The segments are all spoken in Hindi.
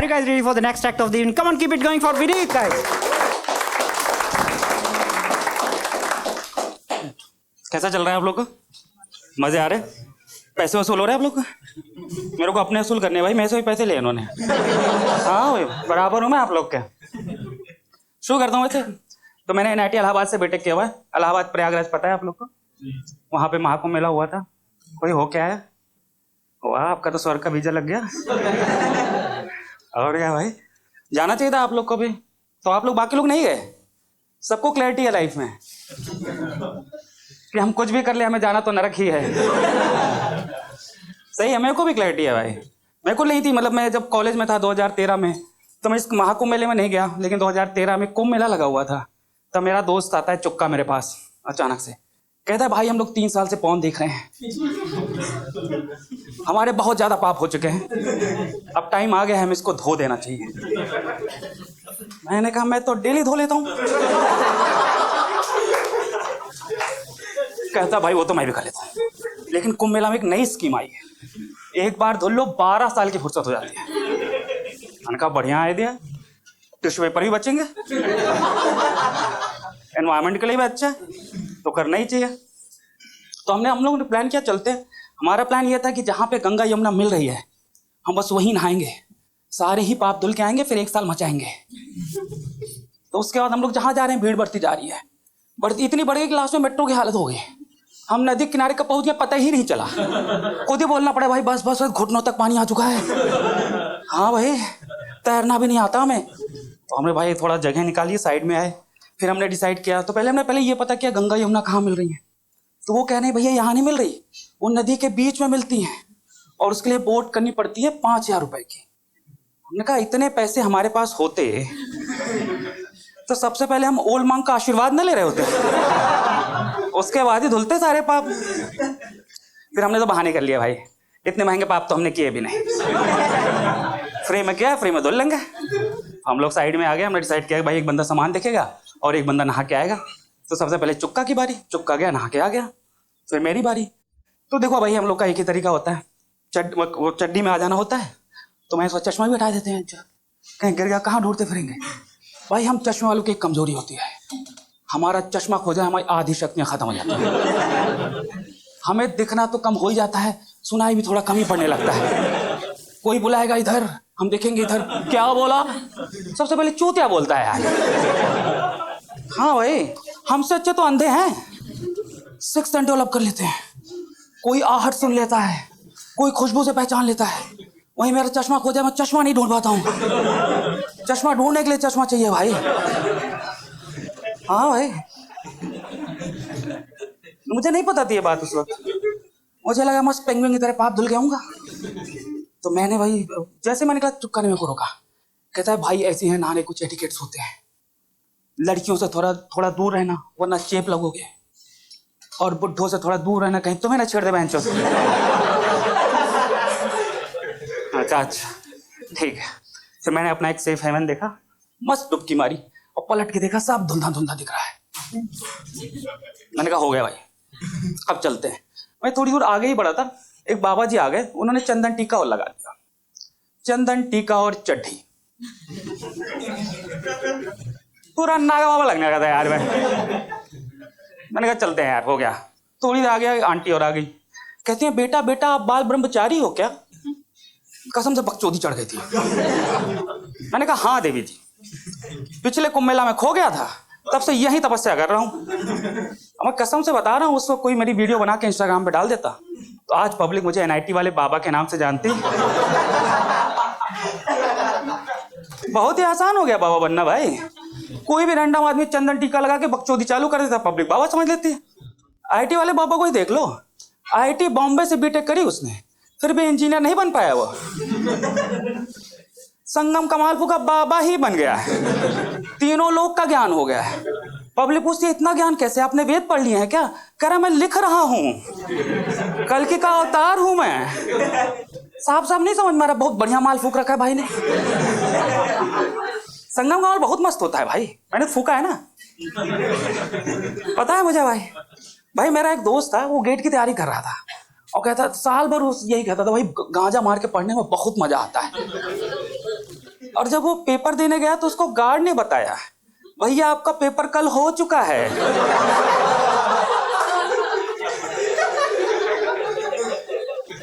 Are you guys ready for the next act of the evening? Come on, keep it going for Vineet, guys. कैसा चल रहा है आप लोग को? मजे आ रहे? पैसे वसूल हो रहे हैं आप लोग को? मेरे को अपने वसूल करने भाई, मेरे से भी पैसे लिए उन्होंने। हाँ भाई, बराबर हूँ मैं आप लोग के। शुरू करता हूँ वैसे तो मैंने NIT इलाहाबाद से बीटेक किया हुआ है। इलाहाबाद प्रयागराज पता है आप लोग को? वहाँ पे महाकुंभ मेला हुआ था। कोई हो क्या है? वाह, आपका तो स्वर्ग का वीजा लग गया। और क्या भाई, जाना चाहिए था आप लोग को भी। तो आप लोग, बाकी लोग नहीं गए? सबको क्लैरिटी है लाइफ में कि हम कुछ भी कर ले, हमें जाना तो नरक ही है। सही है, मेरे को भी क्लैरिटी है भाई। मेरे को नहीं थी, मतलब मैं जब कॉलेज में था 2013 में, तो मैं इस महाकुंभ मेले में नहीं गया। लेकिन 2013 में कुंभ मेला लगा हुआ था। तब मेरा दोस्त आता है चुक्का मेरे पास अचानक से, कहता है भाई हम लोग 3 साल से पौन देख रहे हैं, हमारे बहुत ज्यादा पाप हो चुके हैं, अब टाइम आ गया है, हमें इसको धो देना चाहिए। मैंने कहा मैं तो डेली धो लेता हूँ। कहता भाई वो तो मैं भी कर लेता हूँ, लेकिन कुंभ मेला में एक नई स्कीम आई है, एक बार धुल लो 12 साल की फुर्सत हो जाती है। मैंने कहा बढ़िया आइडिया, टिश्यू पेपर भी बचेंगे, एनवायरमेंट के लिए भी अच्छा है, तो करना ही चाहिए। तो हम लोगों ने प्लान किया, चलते हैं। हमारा प्लान ये था कि जहाँ पे गंगा यमुना मिल रही है हम बस वहीं नहाएंगे, सारे ही पाप धुल के आएंगे, फिर 1 साल मचाएंगे। तो उसके बाद हम लोग जहाँ जा रहे हैं भीड़ बढ़ती जा रही है, बढ़ती इतनी बढ़ गई कि लास्ट में मेट्रो की हालत हो गई। हम नदी किनारे कब पहुंच गए पता ही नहीं चला, खुद ही बोलना पड़ा भाई बस बस, घुटनों तक पानी आ चुका है। हाँ भाई, तैरना भी नहीं आता हमें। तो हमने भाई थोड़ा जगह निकाली, साइड में आए। फिर हमने डिसाइड किया, तो हमने ये पता किया गंगा यमुना कहाँ मिल रही है। तो वो कह रहे हैं भैया यहाँ नहीं मिल रही, वो नदी के बीच में मिलती हैं, और उसके लिए बोट करनी पड़ती है 5000 रुपए की। हमने कहा इतने पैसे हमारे पास होते तो सबसे पहले हम ओल्ड मंक का आशीर्वाद न ले रहे होते, उसके बाद ही धुलते सारे पाप। फिर हमने तो बहाने कर लिया भाई, इतने महंगे पाप तो हमने किए भी नहीं, फ्री में किया, फ्री में धुल लेंगे। हम लोग साइड में आ गए। हमने डिसाइड किया भाई एक बंदा सामान देखेगा और एक बंदा नहा के आएगा। तो सबसे पहले चुक्का की बारी, चुक्का गया नहा के आ गया, फिर मेरी बारी। तो देखो भाई हम लोग का एक ही तरीका होता है, वो चड्डी में आ जाना होता है। तो मैं इसका चश्मा भी हटा देते हैं, कहीं गिर गया कहाँ ढूंढते फिरेंगे भाई। हम चश्मे वालों की एक कमजोरी होती है, हमारा चश्मा खो जाए हमारी आधी शक्तियां खत्म हो जाती हैं। हमें दिखना तो कम हो ही जाता है, सुनाई भी थोड़ा कम ही पड़ने लगता है। कोई बुलाएगा इधर, हम देखेंगे इधर, क्या बोला, सबसे पहले चूतिया बोलता है यार। हाँ भाई, हमसे अच्छे तो अंधे हैं, 6th सेंस डेवलप कर लेते हैं। कोई आहट सुन लेता है, कोई खुशबू से पहचान लेता है। वही मेरा चश्मा खो जाए, मैं चश्मा नहीं ढूंढ पाता हूँ। चश्मा ढूंढने के लिए चश्मा चाहिए भाई। हाँ भाई, मुझे नहीं पता थी ये बात उस वक्त। मुझे लगा मस्त पेंगुइन की तरह पाप धुल गया। तो मैंने भाई जैसे मैंने कहा, चुक्का ने मेरे को रोका, कहता है भाई ऐसे हैं नहाने, कुछ एटिकेट्स होते हैं, लड़कियों से थोड़ा दूर रहना वरना चेप लगोगे, और बुड्ढों से थोड़ा दूर रहना कहीं तुम्हें ना छेड़ दे बेंचों से। अच्छा ठीक है। फिर मैंने अपना एक सेफ हेवन देखा, मस्त डुबकी मारी और पलट के देखा सब धुंधा धुंधा दिख रहा है। मैंने कहा हो गया भाई, अब चलते हैं। मैं थोड़ी दूर आगे ही बढ़ा था, एक बाबा जी आ गए, उन्होंने चंदन टीका और लगा दिया, चंदन टीका और चड्ढी, पूरा नागा बाबा लगने लगा था यार। मैंने कहा चलते हैं यार, हो गया। थोड़ी देर आ गया, आंटी और आ गई, कहती है बेटा बेटा आप बाल ब्रह्मचारी हो क्या? कसम से बकचोदी चढ़ गई थी। मैंने कहा हाँ देवी जी, पिछले कुंभ मेला में खो गया था, तब से यही तपस्या कर रहा हूँ। मैं कसम से बता रहा हूँ, उसको कोई मेरी वीडियो बना के इंस्टाग्राम पे डाल देता तो आज पब्लिक मुझे NIT वाले बाबा के नाम से जानती। बहुत ही आसान हो गया बाबा बनना भाई। कोई भी रैंडम आदमी चंदन टीका लगा के बकचोदी चालू कर देता, पब्लिक बाबा समझ लेती है। IIT वाले बाबा को ही देख लो, IIT बॉम्बे से बीटेक करी उसने, फिर भी इंजीनियर नहीं बन पाया वो। संगम कमालपुर का बाबा ही बन गया है, तीनों लोक का ज्ञान हो गया है। पब्लिक पूछती है इतना ज्ञान कैसे, आपने वेद पढ़ लिए हैं क्या? कह रहा मैं लिख रहा हूँ, कल्कि का अवतार हूं मैं। साफ नहीं समझ में आ रहा, बहुत बढ़िया माल फूक रखा है भाई ने। संगम का माल बहुत मस्त होता है भाई, मैंने फूका है ना, पता है मुझे भाई। मेरा एक दोस्त था, वो गेट की तैयारी कर रहा था और कहता साल भर यही कहता था भाई गांजा मार के पढ़ने में बहुत मजा आता है। और जब वो पेपर देने गया तो उसको गार्ड ने बताया, भैया आपका पेपर कल हो चुका है।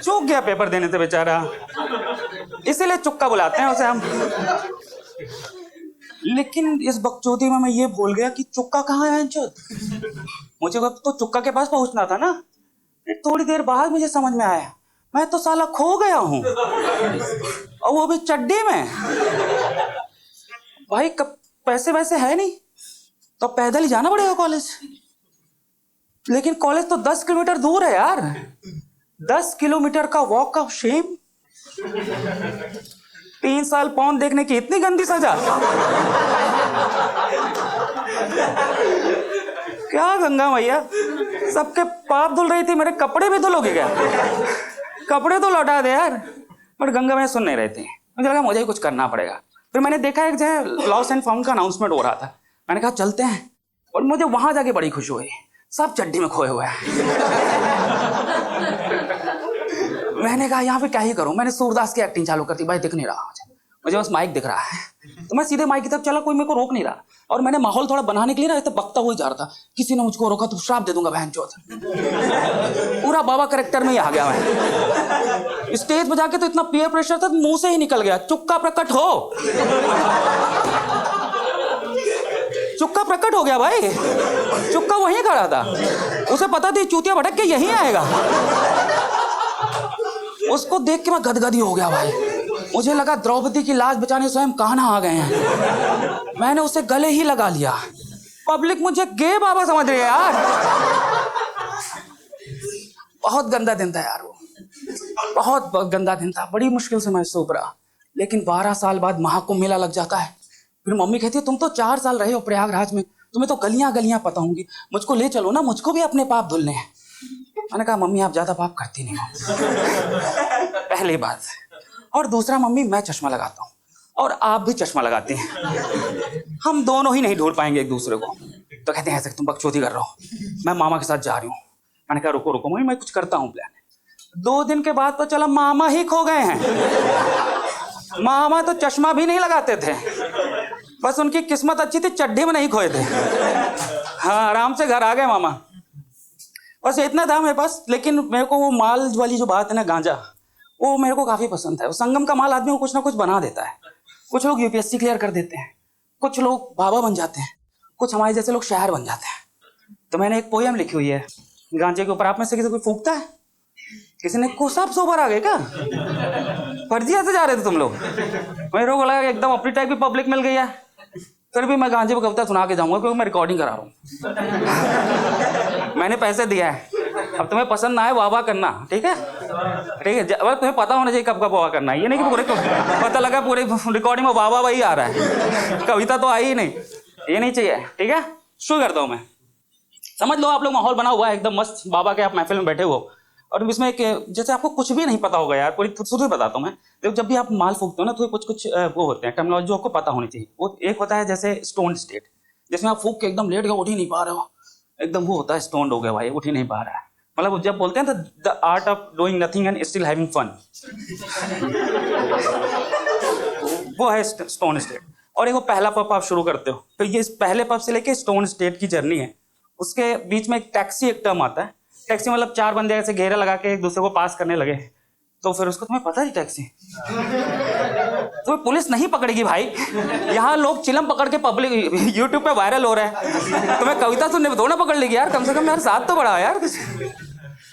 चूक गया पेपर देने से बेचारा, इसीलिए चुक्का बुलाते हैं उसे हम। लेकिन इस बकचोदी में मैं ये भूल गया कि चुक्का कहाँ है। मुझे तो चुक्का के पास पहुंचना था ना। थोड़ी देर बाद मुझे समझ में आया मैं तो साला खो गया हूं, और वो भी चड्डी में। भाई पैसे वैसे है नहीं तो पैदल ही जाना पड़ेगा कॉलेज। लेकिन कॉलेज तो 10 किलोमीटर दूर है यार। 10 किलोमीटर का वॉक ऑफ शेम। 3 साल पौन देखने की इतनी गंदी सजा। क्या गंगा मैया, सबके पाप धुल रही थी, मेरे कपड़े भी धुलोगे क्या? कपड़े तो लौटा दे यार। पर गंगा मैया सुन नहीं रही थी। मुझे लगा मुझे ही कुछ करना पड़ेगा। फिर मैंने देखा एक जगह लॉस्ट एंड फाउंड का अनाउंसमेंट हो रहा था। मैंने कहा चलते हैं, और मुझे वहां जाके बड़ी खुशी हुई। सब चड्डी में खोए हुए हैं। मैंने कहा यहाँ पे क्या ही करूं। मैंने सूरदास की एक्टिंग चालू कर दी। भाई दिख नहीं रहा मुझे बस माइक दिख रहा है, तो मैं सीधे माइक की तरफ चला। कोई मेरे को रोक नहीं रहा, और मैंने माहौल थोड़ा बनाने के लिए ना बकता हुआ जा रहा था। किसी ने मुझको रोका तो श्राप दे दूंगा बहनचोद। पूरा बाबा कैरेक्टर में ही आ गया मैं। स्टेज पे जाके तो इतना पीयर प्रेशर था, मुंह से ही निकल गया, चुक्का प्रकट हो। चुक्का प्रकट हो गया भाई। चुक्का वहीं खड़ा था, उसे पता थी चूतिया भटक के यहीं आएगा। उसको देख के मैं गदगदी हो गया भाई। मुझे लगा द्रौपदी की लाज बचाने स्वयं कान्हा आ गए हैं। मैंने उसे गले ही लगा लिया। पब्लिक मुझे गे बाबा समझ रही है यार। बहुत गंदा दिन था यार वो, बहुत गंदा दिन था। बड़ी मुश्किल से मैं इससे उभरा। लेकिन 12 साल बाद महाकुंभ मेला लग जाता है। फिर मम्मी कहती है तुम तो 4 साल रहे हो प्रयागराज में, तुम्हें तो गलियां गलियां पता होंगी, मुझको ले चलो ना, मुझको भी अपने पाप धुलने हैं। मैंने कहा मम्मी आप ज्यादा पाप करती नहीं हो, पहली बात। और दूसरा मम्मी मैं चश्मा लगाता हूँ और आप भी चश्मा लगाते हैं, हम दोनों ही नहीं ढूंढ पाएंगे एक दूसरे को। तो कहते हैं ऐसे तुम बकचोदी कर रहे हो, मैं मामा के साथ जा रही हूँ। मैंने कहा रुको रुको मम्मी मैं कुछ करता हूँ प्लान। 2 दिन के बाद तो चला मामा ही खो गए हैं। मामा तो चश्मा भी नहीं लगाते थे, बस उनकी किस्मत अच्छी थी, चड्ढी में नहीं खोए थे। हाँ आराम से घर आ गए मामा। बस इतना था मेरे पास। लेकिन मेरे को वो माल वाली जो बात है ना, गांजा, वो मेरे को काफी पसंद है। संगम का माल आदमी को कुछ ना कुछ बना देता है। कुछ लोग यूपीएससी क्लियर कर देते हैं, कुछ लोग बाबा बन जाते हैं, कुछ हमारे जैसे लोग शायर बन जाते हैं। तो मैंने एक पोयम लिखी हुई है गांजे के ऊपर। आप में से किसी कोई फूकता है? किसी ने को सब सोबर आ गए क्या? फर्जिया से जा रहे थे तुम लोग? मेरे को लगा एकदम अपनी टाइप की पब्लिक मिल गई है। फिर भी मैं गांजे पर कविता सुना के जाऊंगा क्योंकि मैं रिकॉर्डिंग करा रहा हूँ। मैंने पैसे दिया है, अब तुम्हें पसंद ना आए वाह वाह करना, ठीक है? ठीक है, तुम्हें पता होना चाहिए कब कब वाह करना है। ये नहीं कि पूरे पता लगा पूरे रिकॉर्डिंग में वाह वाह वही आ रहा है, कविता तो आई ही नहीं। ये नहीं चाहिए, ठीक है? शुरू करता हूँ मैं। समझ लो आप लोग माहौल बना हुआ है एकदम मस्त, बाबा के आप महफिल में बैठे हो, और इसमें एक जैसे आपको कुछ भी नहीं पता होगा यार, पूरी शुरू से बताता हूँ मैं। देखो जब भी आप माल फूकते हो ना तो कुछ कुछ वो होते हैं टर्मिनोलॉजी जो आपको पता होनी चाहिए। वो एक होता है जैसे स्टोन स्टेट, जिसमें आप फूक के एकदम लेट गए, उठ ही नहीं पा रहे हो, एकदम वो होता है स्टोन हो गया भाई, उठ ही नहीं पा रहा है। मतलब जब बोलते हैं the art of doing nothing and still having fun, वो है स्टोन स्टेट। और एक वो पहला पब आप शुरू करते हो, फिर ये इस पहले पब से लेके स्टोन स्टेट की जर्नी है। उसके बीच में एक टैक्सी एक टर्म आता है। टैक्सी मतलब 4 बंदे ऐसे घेरा लगा के एक दूसरे को पास करने लगे, तो फिर उसको तुम्हें पता है टैक्सी तुम्हें पुलिस नहीं पकड़ेगी भाई। यहाँ लोग चिलम पकड़ के पब्लिक यूट्यूब पे वायरल हो रहा है, तुम्हें कविता सुनने में थोड़ा ना पकड़ लेगी यार, कम से कम यार साथ तो बढ़ाओ यार।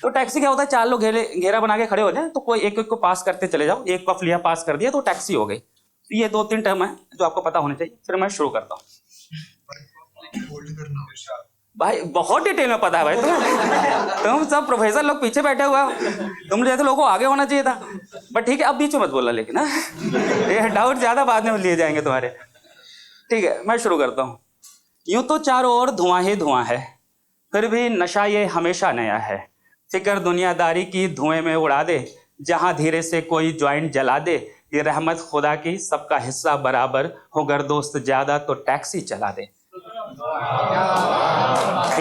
तो टैक्सी क्या होता है, 4 लोग घेरा बना के खड़े हो जाए, तो कोई एक एक को पास करते चले जाओ। एक पफ लिया, पास कर दिया, तो टैक्सी हो गई। ये 2-3 टर्म है जो आपको पता होने चाहिए। फिर मैं शुरू करता हूँ भाई, बहुत डिटेल में पता है भाई तुम्हें। तुम सब प्रोफेसर लोग पीछे बैठे हुए हो, तुम जैसे लोगों को आगे होना चाहिए था। बट ठीक है, अब बीच में मत बोलना लेकिन, ये डाउट ज्यादा बाद में लिए जाएंगे तुम्हारे। ठीक है, मैं शुरू करता हूँ। यूं तो चारों ओर धुआं ही धुआं है, फिर भी नशा ये हमेशा नया है। फिक्र दुनियादारी की धुएं में उड़ा दे, जहां धीरे से कोई ज्वाइंट जला दे। ये रहमत खुदा की सबका हिस्सा बराबर, हो गर दोस्त ज्यादा तो टैक्सी चला दे।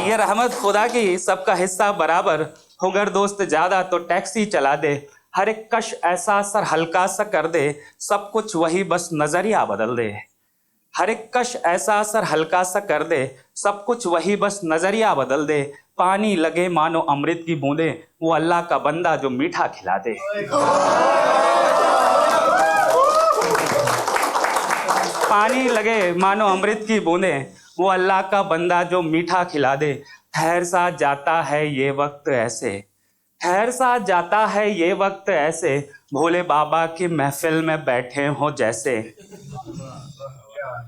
ये रहमत खुदा की सबका हिस्सा बराबर, हो गर दोस्त ज्यादा तो टैक्सी चला दे। हर एक कश ऐसा असर हल्का सा कर दे, सब कुछ वही बस नजरिया बदल दे। हर एक कश ऐसा असर हल्का सा कर दे, सब कुछ वही बस नजरिया बदल दे। पानी लगे मानो अमृत की बूंदे, वो अल्लाह का बंदा जो मीठा खिला दे। पानी लगे मानो अमृत की बूंदे, वो अल्लाह का बंदा जो मीठा खिला दे। ठहर सा जाता है ये वक्त ऐसे, ठहर सा जाता है ये वक्त ऐसे, भोले बाबा की महफिल में बैठे हो जैसे।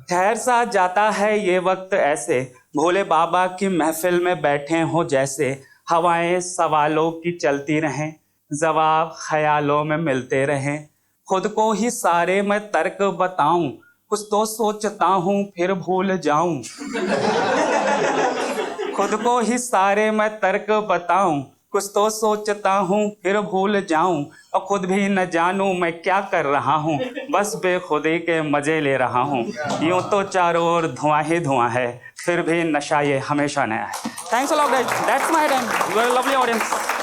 ठहर सा जाता है ये वक्त ऐसे, भोले बाबा की महफिल में बैठे हो जैसे। हवाएं सवालों की चलती रहें, जवाब ख्यालों में मिलते रहें। खुद को ही सारे मैं तर्क बताऊं, कुछ तो सोचता हूं फिर भूल जाऊं। खुद को ही सारे मैं तर्क बताऊं, कुछ तो सोचता हूँ फिर भूल जाऊं। और खुद भी न जानूं मैं क्या कर रहा हूँ, बस बेखुदी के मजे ले रहा हूँ। यूं तो चारों ओर धुआं ही धुआं है, फिर भी नशा ये हमेशा नया है। Thanks a lot guys, that's my time, you are lovely audience.